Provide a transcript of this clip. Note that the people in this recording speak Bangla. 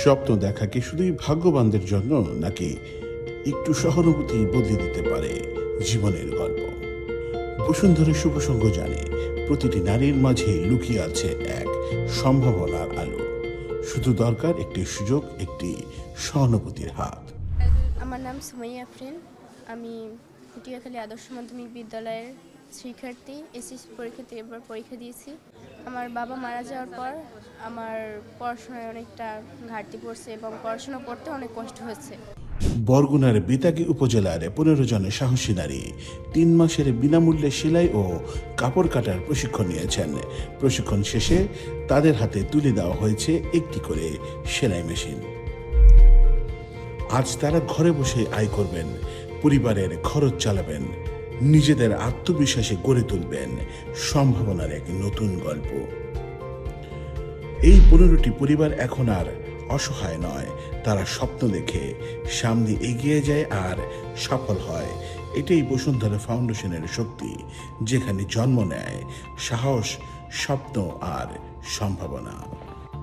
স্বপ্ন দেখা কি শুধুই ভাগ্যবানদের জন্য, নাকি একটু সহানুভূতি বদলে দিতে পারে জীবনের গল্প? বসুন্ধরা শুভসংঘ জানে, প্রতিটি নারীর মাঝে লুকিয়ে আছে এক সম্ভাবনার আলো। শুধু দরকার একটি সুযোগ, একটি সহানুভূতির হাত। আমার নাম সুমাইয়া আফরিন। আমি ফুটিয়াখালী আদর্শ মাধ্যমিক বিদ্যালয়ের শিক্ষার্থী। এসএসসি পরীক্ষাতে এবার পরীক্ষা দিয়েছি। আমার বাবা মারা যাওয়ার পর আমার পড়াশোনায় অনেকটা ঘাটতি পড়ছে এবং পড়াশোনা করতে অনেক কষ্ট হচ্ছে। বরগুনার বেতাগী উপজেলার 15 জন সাহসী নারী 3 মাসের বিনামূল্যে সেলাই ও কাপড় কাটার প্রশিক্ষণ নিয়েছেন। প্রশিক্ষণ শেষে তাদের হাতে তুলে দেওয়া হয়েছে একটি করে সেলাই মেশিন। আজ তারা ঘরে বসে আয় করবেন, পরিবারের খরচ চালাবেন, নিজেদের আত্মবিশ্বাসে গড়ে তুলবেন সম্ভাবনার এক নতুন গল্প। এই 15টি পরিবার এখন আর অসহায় নয়, তারা স্বপ্ন দেখে সামনে এগিয়ে যায় আর সফল হয়। এটাই বসুন্ধরা ফাউন্ডেশনের শক্তি, যেখানে জন্ম নেয় সাহস, স্বপ্ন আর সম্ভাবনা।